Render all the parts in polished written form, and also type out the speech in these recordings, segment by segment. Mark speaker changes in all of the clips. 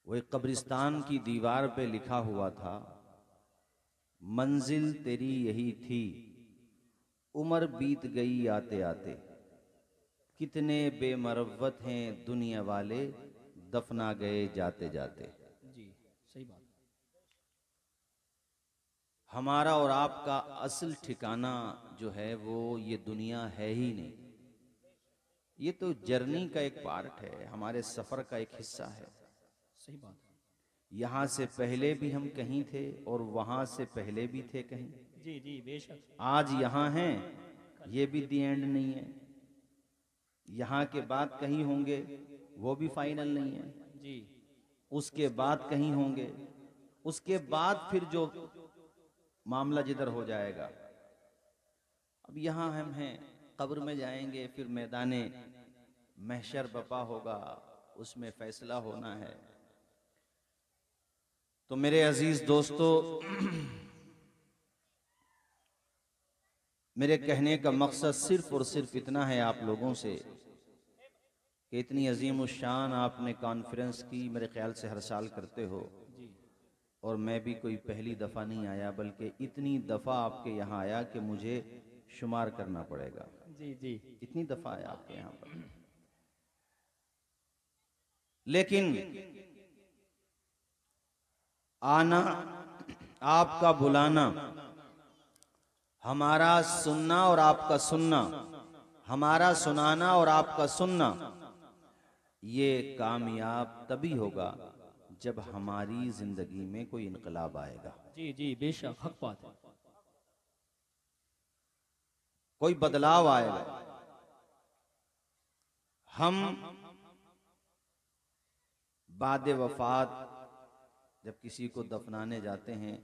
Speaker 1: वो एक कब्रिस्तान की दीवार पे लिखा हुआ था, मंजिल तेरी यही थी, उम्र बीत गई आते आते, कितने बेमरवत हैं दुनिया वाले, दफना गए जाते जाते।
Speaker 2: जी सही बात।
Speaker 1: हमारा और आपका असल ठिकाना जो है वो ये दुनिया है ही नहीं। ये तो जर्नी का एक पार्ट है, हमारे सफर का एक हिस्सा है।
Speaker 2: सही बात।
Speaker 1: यहाँ से पहले भी हम कहीं थे और वहां से पहले भी थे कहीं।
Speaker 2: जी जी बेशक।
Speaker 1: आज यहाँ हैं, ये भी दी एंड नहीं है। यहाँ के बाद कहीं होंगे, वो भी फाइनल नहीं है।
Speaker 2: जी
Speaker 1: उसके बाद कहीं होंगे, उसके बाद फिर जो मामला जिधर हो जाएगा। अब यहाँ हम हैं, कब्र में जाएंगे, फिर मैदाने महशर बपा होगा, उसमें फैसला होना है। तो मेरे अजीज दोस्तों, मेरे कहने का मकसद सिर्फ और सिर्फ इतना है आप लोगों से कि इतनी अजीम उस शान आपने कॉन्फ्रेंस की, मेरे ख्याल से हर साल करते हो, और मैं भी कोई पहली दफ़ा नहीं आया, बल्कि इतनी दफ़ा आपके यहाँ आया कि मुझे शुमार करना पड़ेगा।
Speaker 2: जी जी
Speaker 1: इतनी दफ़ा आया आपके यहाँ पर। लेकिन आना, आपका बुलाना, हमारा सुनना और आपका सुनना, हमारा सुनाना और आपका सुनना, ये कामयाब तभी होगा जब हमारी जिंदगी में कोई इनकलाब आएगा।
Speaker 2: जी जी बेशक, हक बात है।
Speaker 1: कोई बदलाव आएगा। हम बाद वफात जब किसी को दफनाने जाते हैं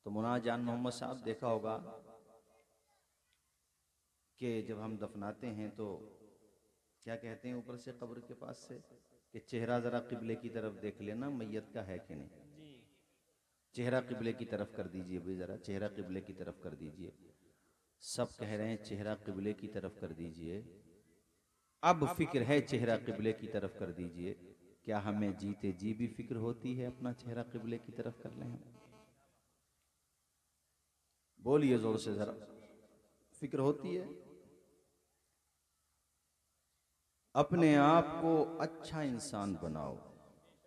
Speaker 1: तो मुनाज जान मोहम्मद साहब देखा होगा कि जब हम दफनाते हैं तो क्या कहते हैं ऊपर से कब्र के पास से कि चेहरा जरा किबले की तरफ देख लेना, मैयत का है कि नहीं। चेहरा किबले की तरफ कर दीजिए भाई, जरा चेहरा किबले की तरफ कर दीजिए। सब कह रहे हैं चेहरा किबले की तरफ कर दीजिए। अब फिक्र है चेहरा किबले की तरफ कर दीजिए, क्या हमें जीते जी भी फिक्र होती है अपना चेहरा किबले की तरफ कर लें हम? बोलिए जोर से जरा, फिक्र होती है? अपने आप को अच्छा इंसान बनाओ,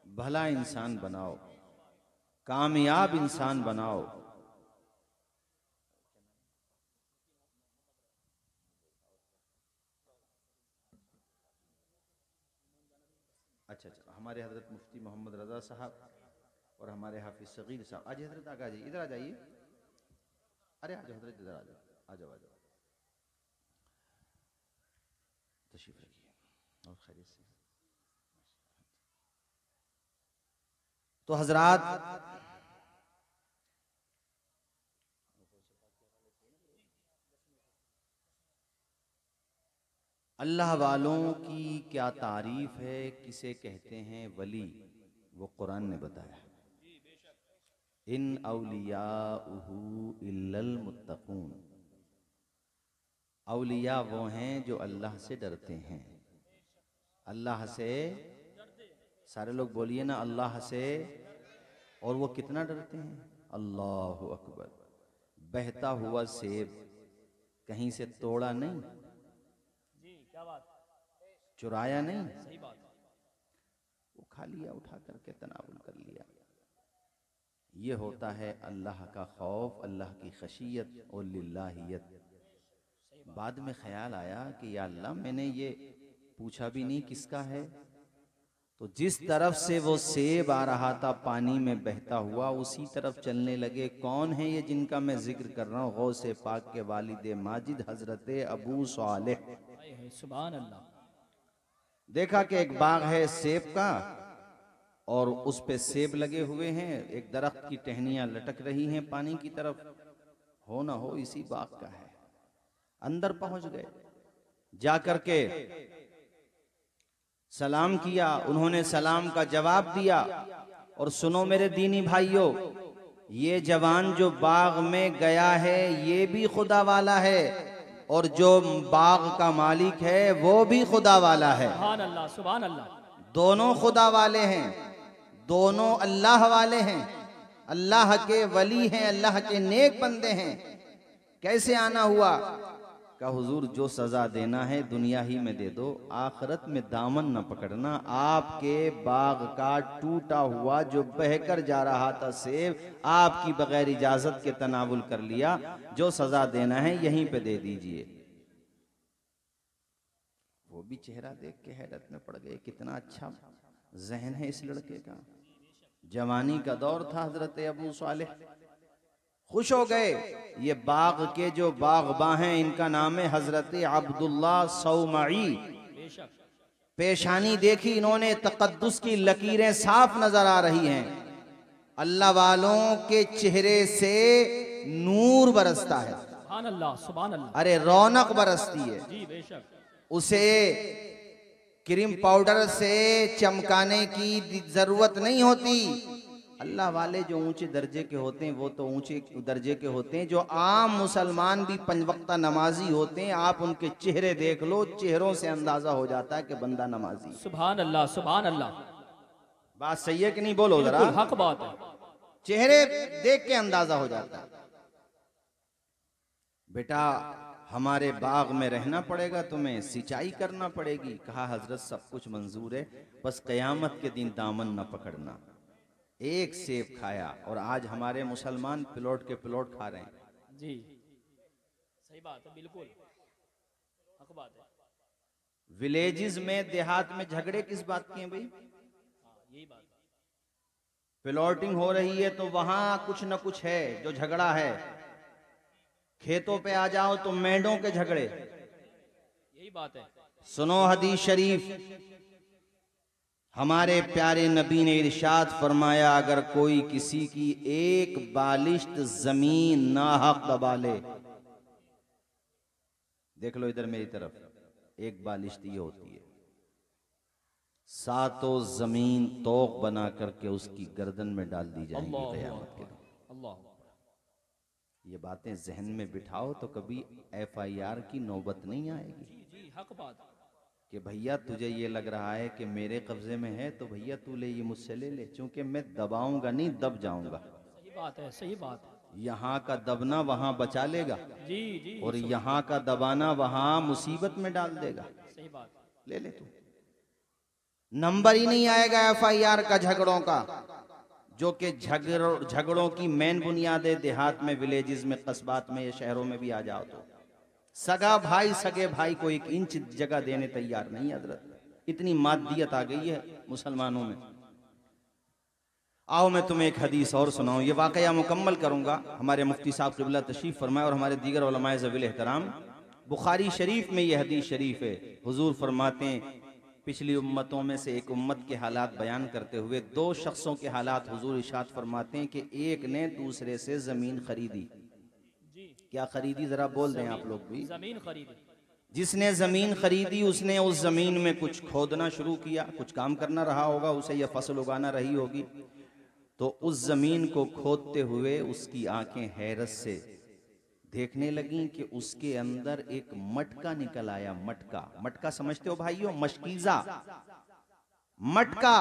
Speaker 1: भला इंसान बनाओ, कामयाब इंसान बनाओ। अच्छा अच्छा, हमारे हजरत मुफ्ती मोहम्मद रजा साहब और हमारे हाफिज सगीर साहब, आज हजरत आगे आ जाइए, इधर आ जाइए। अरे आ जाओ हजरत, इधर आ जाओ, आ जाओ आ जाओ, तशरीफ रखिए और खैरियत से। तो हजरात, अल्लाह वालों की क्या तारीफ है, किसे कहते हैं वली, वो कुरान ने बताया। इन औलियाउहु इल्लल मुत्तकून, औलिया वो हैं जो अल्लाह से डरते हैं। अल्लाह से, सारे लोग बोलिए ना, अल्लाह से। और वो कितना डरते हैं? अल्लाहु अकबर। बहता हुआ सेब कहीं से तोड़ा नहीं,
Speaker 2: जी क्या बात,
Speaker 1: चुराया नहीं,
Speaker 2: सही बात।
Speaker 1: वो खा लिया, उठा करके तनावुल कर लिया। ये होता है अल्लाह का खौफ, अल्लाह की खशियत और लिल्लाहियत। बाद में ख्याल आया कि या अल्लाह, मैंने ये पूछा भी नहीं किसका है। तो जिस तरफ से वो सेब आ रहा था पानी में बहता हुआ, उसी तरफ चलने लगे। कौन है ये जिनका मैं जिक्र कर रहा हूँ? गौसे पाक के वालिद माजिद हजरत अबू सालेह।
Speaker 2: सुभान अल्लाह।
Speaker 1: देखा कि एक बाग है सेब का और उस पे सेब लगे हुए हैं, एक दरख्त की टहनियां लटक रही हैं पानी की तरफ, हो ना हो इसी बाग का है। अंदर पहुंच गए, जाकर के सलाम किया। उन्होंने सलाम का जवाब दिया। और सुनो मेरे दीनी भाइयों, ये जवान जो बाग में गया है ये भी खुदा वाला है, और जो बाग का मालिक है वो भी खुदा वाला है।
Speaker 2: सुभान अल्लाह, सुभान अल्लाह।
Speaker 1: दोनों खुदा वाले हैं। दोनों अल्लाह वाले हैं, अल्लाह के वली हैं, अल्लाह के नेक बंदे हैं। कैसे आना हुआ? का हुजूर जो सजा देना है दुनिया ही में दे दो, आखिरत में दामन न पकड़ना। आपके बाग का टूटा हुआ जो बहकर जा रहा था सेब, आपकी बगैर इजाजत के तनावुल कर लिया। जो सजा देना है यहीं पे दे दीजिए। वो भी चेहरा देख के हैरत में पड़ गए, कितना अच्छा जहन है इस लड़के का। जवानी का दौर था हजरत अबू सालेह, खुश हो गए। ये बाग के जो बागबां हैं इनका नाम है हजरत अब्दुल्ला सौमई। पेशानी देखी इन्होंने, तकद्दुस की लकीरें साफ नजर आ रही हैं। अल्लाह वालों के चेहरे से नूर बरसता है,
Speaker 2: सुभान अल्लाह, सुभान अल्लाह।
Speaker 1: अरे रौनक बरसती है।
Speaker 2: जी बेशक।
Speaker 1: उसे क्रीम पाउडर से चमकाने की जरूरत नहीं होती। अल्लाह वाले जो ऊंचे दर्जे के होते हैं वो तो ऊंचे दर्जे के होते हैं। जो आम मुसलमान भी पंजवक्ता नमाजी होते हैं, आप उनके चेहरे देख लो, चेहरों से अंदाजा हो जाता है कि बंदा नमाजी।
Speaker 2: सुभान अल्लाह, सुभान अल्लाह।
Speaker 1: बात सही है कि नहीं? बोलो जरा।
Speaker 2: बिल्कुल हक बात है।
Speaker 1: चेहरे देख के अंदाजा हो जाता है। बेटा हमारे बाग में रहना पड़ेगा, तुम्हें सिंचाई करना पड़ेगी। कहा हजरत सब कुछ मंजूर है, बस कयामत के दिन दामन न पकड़ना। एक सेब खाया और आज हमारे मुसलमान प्लॉट के प्लॉट खा रहे हैं।
Speaker 2: जी सही बात है, बिल्कुल हक बात है।
Speaker 1: विलेजेस में, देहात में झगड़े किस बात के हैं भाई?
Speaker 2: यही बात है।
Speaker 1: प्लॉटिंग हो रही है तो वहां कुछ न कुछ है जो झगड़ा है। खेतों पे आ जाओ तो मेंढों के झगड़े।
Speaker 2: यही बात है।
Speaker 1: सुनो हदीस शरीफ, हमारे प्यारे नबी ने इरशाद फरमाया, अगर कोई किसी की एक बालिश्त जमीन नाहक दबा ले, देख लो इधर मेरी तरफ, एक बालिश्त ये होती है, सातों जमीन तोक बना करके उसकी गर्दन में डाल दी जाएगी क़यामत के दिन।
Speaker 2: अल्लाह,
Speaker 1: ये बातें जहन में बिठाओ तो कभी FIR की नौबत नहीं आएगी।
Speaker 2: जी जी हक बात
Speaker 1: कि भैया तुझे ये लग रहा है कि मेरे कब्जे में है तो भैया तू ले, ये मुझसे ले ले, क्योंकि मैं दबाऊंगा नहीं, दब जाऊंगा।
Speaker 2: सही बात है, सही बात है।
Speaker 1: यहाँ का दबना वहां बचा लेगा
Speaker 2: जी जी,
Speaker 1: और यहाँ का दबाना वहां मुसीबत में डाल देगा।
Speaker 2: सही बात।
Speaker 1: ले ले तू, नंबर ही नहीं आएगा FIR का झगड़ों का, जो कि झगड़ों की मेन बुनियाद है। देहात में, विलेजेस में, कस्बात में या शहरों में भी आ जाओ तो सगा भाई सगे भाई को 1 इंच जगह देने तैयार नहीं हजरत। इतनी मादियत आ गई है मुसलमानों में। आओ मैं तुम्हें एक हदीस और सुनाऊं, ये वाकया मुकम्मल करूंगा। हमारे मुफ्ती साहब क़िबला तशरीफ फरमाए और हमारे दीगर उलमाए ज़वील एहतराम, बुखारी शरीफ में ये हदीस शरीफ है। हुजूर फरमाते हैं, पिछली उम्मतों में से एक उम्मत के हालात बयान करते हुए 2 शख्सों के हालात हुजूर इरशाद फरमाते हैं कि एक ने दूसरे से जमीन खरीदी। क्या खरीदी? जरा बोल दें आप लोग भी।
Speaker 2: जमीन खरीदी।
Speaker 1: जिसने जमीन खरीदी उसने उस जमीन में कुछ खोदना शुरू किया, कुछ काम करना रहा होगा उसे, या फसल उगाना रही होगी। तो उस जमीन को खोदते हुए उसकी आंखें हैरत से देखने लगी कि उसके अंदर एक मटका निकल आया। मटका, मटका समझते हो भाइयों? मशकीजा, मटका।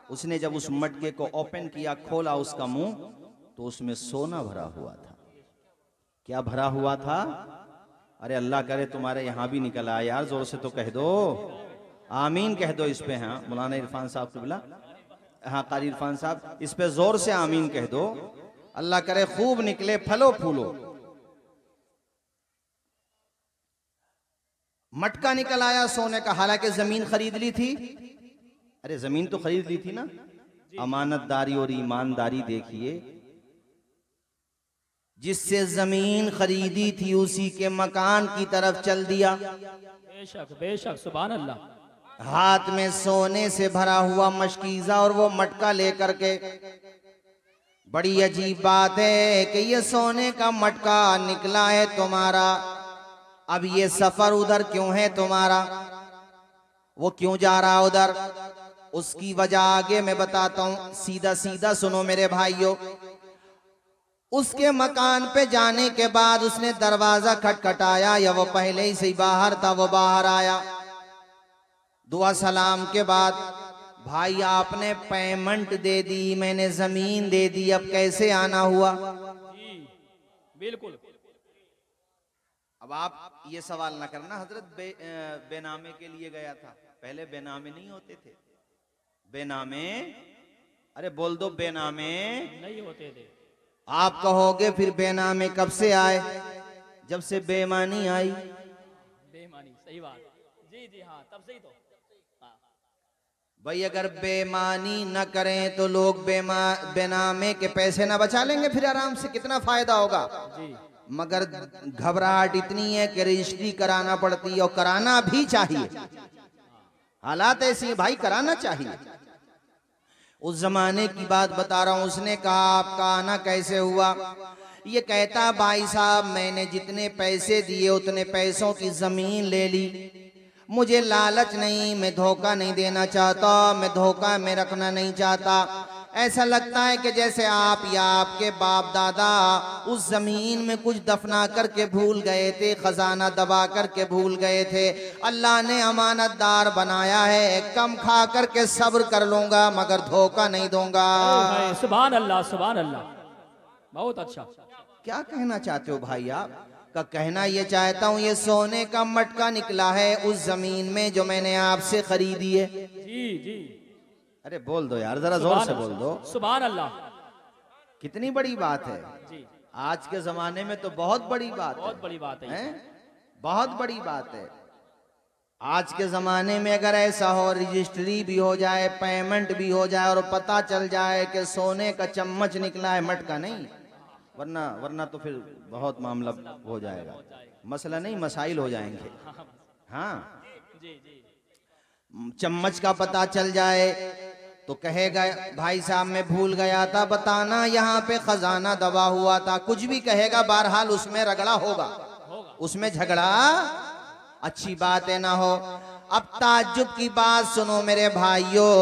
Speaker 1: उसने जब उस मटके को ओपन किया, खोला उसका मुंह, तो उसमें सोना भरा हुआ था। क्या भरा हुआ था? अरे अल्लाह करे तुम्हारे यहां भी निकल आया यार, जोर से तो कह दो, आमीन कह दो इस पे। हाँ मौलाना इरफान साहब क़िबला, हाँ कारी इरफान साहब, इस पे जोर से आमीन कह दो। अल्लाह करे खूब निकले, फलो फूलो। मटका निकल आया सोने का, हालांकि जमीन खरीद ली थी। अरे जमीन तो खरीद ली थी ना। अमानतदारी और ईमानदारी देखिए, जिससे जमीन खरीदी थी उसी के मकान की तरफ चल दिया।
Speaker 2: बेशक बेशक, सुभान अल्लाह।
Speaker 1: हाथ में सोने से भरा हुआ मशकीजा और वो मटका लेकर के। बड़ी अजीब बात है कि ये सोने का मटका निकला है तुम्हारा, अब ये सफर उधर क्यों है तुम्हारा? वो क्यों जा रहा उधर? उसकी वजह आगे मैं बताता हूं, सीधा सीधा सुनो मेरे भाइयों। उसके मकान पे जाने के बाद उसने दरवाजा खटखटाया, या वो पहले ही से बाहर था, वो बाहर आया। दुआ सलाम के बाद भाई आपने पेमेंट दे दी, मैंने जमीन दे दी, अब कैसे आना हुआ?
Speaker 2: जी बिल्कुल।
Speaker 1: अब आप ये सवाल ना करना हजरत बेनामे के लिए गया था। पहले बेनामे नहीं होते थे, बेनामे, अरे बोल दो बेनामे
Speaker 2: नहीं होते थे।
Speaker 1: आप कहोगे फिर बेनामे कब से आए? जब से बेईमानी आई।
Speaker 2: बेईमानी, सही बात। जी जी हाँ, तब से ही तो। हाँ
Speaker 1: भाई अगर बेईमानी न करें तो लोग बेनामे के पैसे ना बचा लेंगे, फिर आराम से कितना फायदा होगा।
Speaker 2: जी
Speaker 1: मगर घबराहट इतनी है कि रजिस्ट्री कराना पड़ती है, और कराना भी चाहिए। हालात ऐसी है भाई, कराना चाहिए। उस जमाने की बात बता रहा हूं। उसने कहा आपका आना कैसे हुआ? ये कहता भाई साहब मैंने जितने पैसे दिए उतने पैसों की जमीन ले ली। मुझे लालच नहीं, मैं धोखा नहीं देना चाहता, मैं धोखा में रखना नहीं चाहता। ऐसा लगता है कि जैसे आप या आपके बाप दादा उस जमीन में कुछ दफना करके भूल गए थे, खजाना दबा करके भूल गए थे। अल्लाह ने अमानतदार बनाया है, कम खा करके सब्र कर लूंगा मगर धोखा नहीं दूंगा।
Speaker 2: सुभान अल्लाह, सुभान अल्लाह, बहुत अच्छा।
Speaker 1: क्या कहना चाहते हो भाई आप? का कहना ये चाहता हूँ ये सोने का मटका निकला है उस जमीन में जो मैंने आपसे खरीदी है।
Speaker 2: जी जी,
Speaker 1: अरे बोल दो यार, जरा जोर से बोल दो।
Speaker 2: सुभान अल्लाह,
Speaker 1: कितनी बड़ी बात है
Speaker 2: जी।
Speaker 1: आज के जमाने में, तो बहुत बड़ी बात है,
Speaker 2: बहुत बड़ी बात है,
Speaker 1: बहुत बड़ी बात है। आज के जमाने में अगर ऐसा हो, रजिस्ट्री भी हो जाए, पेमेंट भी हो जाए और पता चल जाए कि सोने का चम्मच निकला है, मटका नहीं, वरना तो फिर बहुत मामला हो जाएगा। मसला नहीं, मसाइल हो जाएंगे। हाँ,
Speaker 2: जी जी,
Speaker 1: चम्मच का पता चल जाए तो कहेगा भाई साहब मैं भूल गया था बताना, यहाँ पे खजाना दबा हुआ था, कुछ भी कहेगा, बहरहाल उसमें रगड़ा होगा, उसमें झगड़ा अच्छी बात है ना हो। अब ताज्जुब की बात सुनो मेरे भाइयों,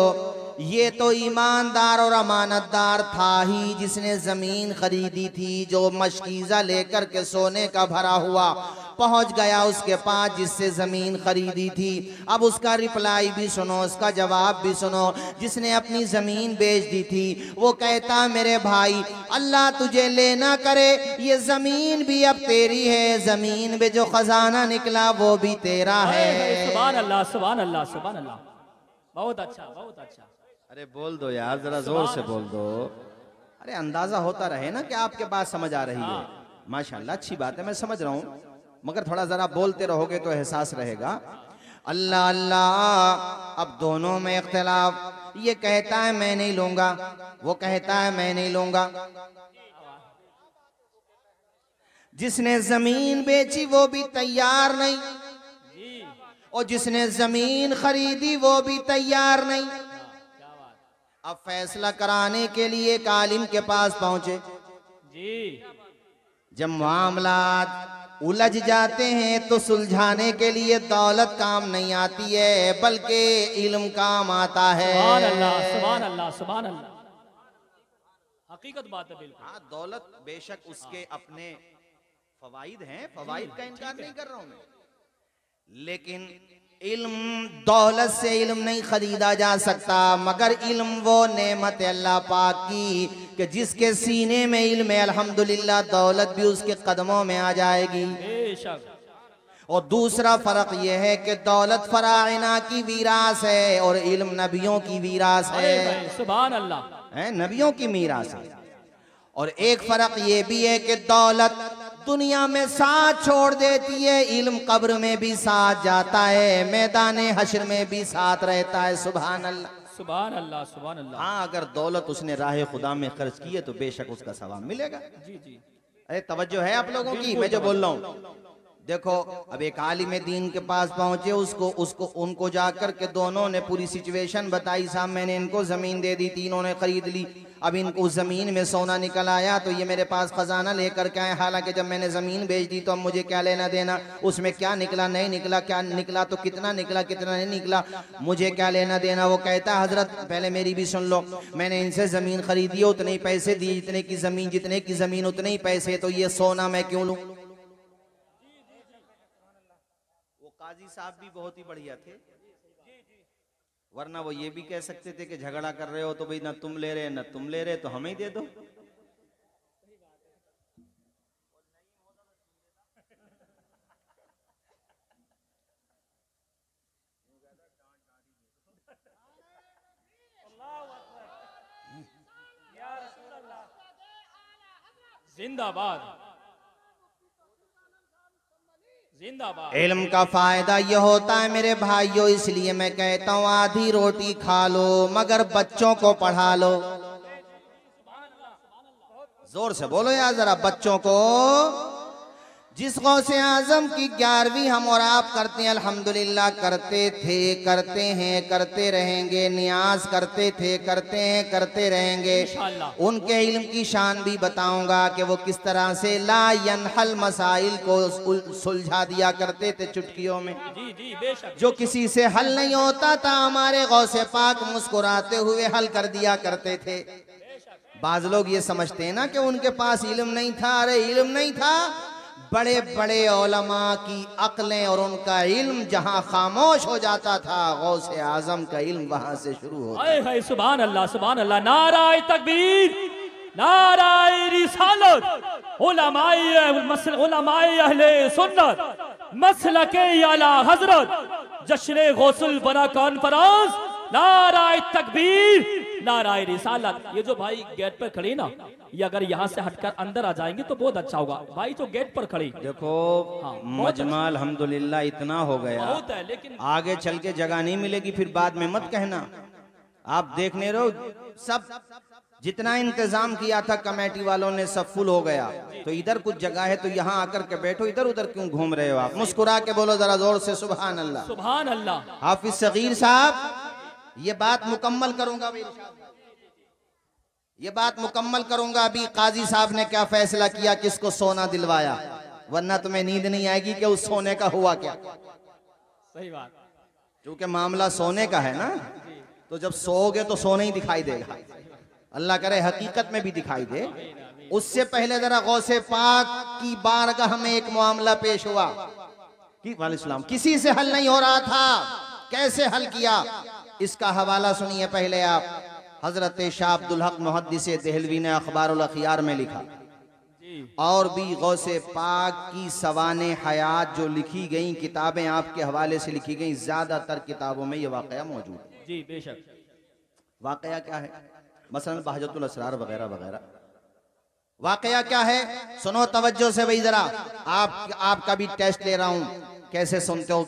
Speaker 1: ये तो ईमानदार और अमानतदार था ही जिसने जमीन खरीदी थी, जो मशकीजा लेकर के सोने का भरा हुआ पहुंच गया उसके पास जिससे जमीन खरीदी थी। अब उसका रिप्लाई भी सुनो, उसका जवाब भी सुनो। जिसने अपनी जमीन बेच दी थी वो कहता मेरे भाई अल्लाह तुझे लेना करे, ये जमीन भी अब तेरी है, जमीन में जो खजाना निकला वो भी तेरा है।
Speaker 2: सुभान अल्लाह, सुभान अल्लाह, सुभान अल्लाह, बहुत अच्छा, बहुत अच्छा।
Speaker 1: अरे बोल दो यार, जरा जोर से बोल दो। अरे अंदाजा होता रहे ना कि आपके बात समझ आ रही है। माशाल्लाह, अच्छी बात है, मैं समझ रहा हूँ, मगर थोड़ा जरा बोलते रहोगे तो एहसास रहेगा। अल्लाह अल्लाह। अब दोनों में इख्तिलाफ, ये कहता है मैं नहीं लूंगा, वो कहता है मैं नहीं लूंगा। जिसने जमीन बेची वो भी तैयार नहीं, और जिसने जमीन खरीदी वो भी तैयार नहीं। अब फैसला कराने के लिए एक आलिम के पास पहुंचे
Speaker 2: जी।
Speaker 1: जब मामलात उलझ जाते हैं तो सुलझाने के लिए दौलत काम नहीं आती है बल्कि इल्म काम आता है।
Speaker 2: सुभान अल्लाह, सुभान अल्लाह, सुभान अल्लाह, हकीकत बात है बिल्कुल।
Speaker 1: हाँ, दौलत बेशक उसके अपने फवाइद हैं, फवाइद का इनकार नहीं कर रहा हूं मैं, लेकिन इल्म, दौलत से इल्म नहीं खरीदा जा सकता, मगर इल्म वो नेमत अल्लाह पाक की कि जिसके सीने में इल्म है अल्हम्दुलिल्लाह दौलत भी उसके कदमों में आ जाएगी।
Speaker 2: बेशक।
Speaker 1: और दूसरा फर्क यह है कि दौलत फराइना की वीरास है और इल्म नबियों की वीरास है।
Speaker 2: सुभान अल्लाह,
Speaker 1: है नबियों की मीरास है। और एक फर्क ये भी है कि दौलत दुनिया में साथ छोड़ देती है, इल्म कब्र में भी साथ जाता है, मैदान हश्र में भी साथ रहता है। सुभान अल्लाह,
Speaker 2: सुभान अल्लाह, सुभान अल्लाह।
Speaker 1: हाँ, अगर दौलत उसने राह खुदा में खर्च की है तो बेशक उसका सवाब मिलेगा।
Speaker 2: जी जी,
Speaker 1: अरे तवज्जो है आप लोगों की, मैं जो बोल रहा हूँ। देखो, अब एक आलिम दीन के पास पहुंचे, उनको जाकर के दोनों ने पूरी सिचुएशन बताई, साहब मैंने इनको जमीन दे दी थी, इन्होंने खरीद ली, अब इनको उस जमीन में सोना निकल आया तो ये मेरे पास खजाना लेकर के आए, हालांकि जब मैंने जमीन बेच दी तो अब मुझे क्या लेना देना, उसमें क्या निकला नहीं निकला, क्या निकला तो कितना निकला, कितना नहीं निकला, मुझे क्या लेना देना। वो कहता हजरत पहले मेरी भी सुन लो, मैंने इनसे जमीन खरीदी है, उतने ही पैसे दिए, जितने की जमीन उतने ही पैसे, तो ये सोना मैं क्यों लूं। काजी साहब भी बहुत ही बढ़िया थे, वरना वो ये भी कह सकते थे कि झगड़ा कर रहे हो तो भाई ना तुम ले रहे ना तुम ले रहे, तो हमें ही दे दो।
Speaker 2: जिंदाबाद जिंदाबाद।
Speaker 3: इल्म का फायदा ये होता है मेरे भाइयों, इसलिए मैं कहता हूँ आधी रोटी खा लो मगर बच्चों को पढ़ा लो। जोर से बोलो यार जरा, बच्चों को। जिस गौसे आजम की 11वीं हम और आप करते हैं, अल्हम्दुलिल्लाह करते थे, करते हैं, करते रहेंगे, नियाज करते थे, करते हैं, करते रहेंगे। उनके इल्म की शान भी बताऊंगा कि वो किस तरह से ला यनहल मसाइल को सुलझा दिया करते थे चुटकियों में।
Speaker 2: जी जी बेशक।
Speaker 3: जो किसी से हल नहीं होता था, हमारे गौसे पाक मुस्कुराते हुए हल कर दिया करते थे। बाज लोग ये समझते हैं ना कि उनके पास इल्म नहीं था। अरे इल्म नहीं था, बड़े बड़े उलमा की अक्लें और उनका इल्म जहां खामोश हो जाता था, गौसे आजम का इल्म वहां से शुरू होता।
Speaker 2: हाय सुभान अल्लाह सुभान अल्लाह। नाराए तकबीर, नाराए रिसालत, उलमाए अहले सुन्नत, मसलके आला हजरत, जश्न गौसुल बना कॉन्फ्रेंस, नाराए तकबीर, नाराए रिसालत। ये जो भाई गेट पर खड़े ना, ये अगर यहाँ से हटकर अंदर आ जाएंगे तो बहुत अच्छा होगा। भाई जो गेट पर खड़े
Speaker 1: देखो, मजमा अल्हम्दुलिल्लाह इतना हो गया,
Speaker 2: बहुत है, लेकिन
Speaker 1: आगे चल के जगह नहीं मिलेगी, फिर बाद में मत कहना। आप देखने रहो, सब जितना इंतजाम किया था कमेटी वालों ने सब फुल हो गया। तो इधर कुछ जगह है तो यहाँ आकर के बैठो, इधर उधर क्यों घूम रहे हो आप? मुस्कुरा के बोलो जरा जोर से सुभान अल्लाह।
Speaker 2: सुभान अल्लाह।
Speaker 3: हाफिज सगीर साहब, ये बात मुकम्मल करूंगा भाई, ये बात मुकम्मल करूंगा। अभी काजी साहब ने क्या फैसला किया, किसको सोना दिलवाया, वरना तुम्हें नींद नहीं आएगी कि उस सोने का हुआ क्या।
Speaker 2: सही बात।
Speaker 3: क्योंकि मामला सोने का है ना, तो जब सोओगे तो सोना ही दिखाई देगा। अल्लाह करे हकीकत में भी दिखाई दे। उससे पहले जरा गौसे पाक की बारगाह में एक मामला पेश हुआ कि वालेकुम, किसी से हल नहीं हो रहा था, कैसे हल किया, इसका हवाला सुनिए पहले आप। हजरत शाह अब्दुल हक मुहद्दिस देहलवी ने अखबारुल अखियार में लिखा, और भी गौसे पाक की सवाने हयात जो लिखी गई किताबें आपके हवाले से लिखी गई, ज्यादातर किताबों में ये वाकया मौजूद है।
Speaker 2: जी बेशक।
Speaker 3: वाकया क्या है? मसलन बहजतुल असरार वगैरह वगैरह। वाकया क्या है? सुनो तवज्जो से भाई जरा, आपका भी टेस्ट ले रहा हूं, कैसे सुनते हो।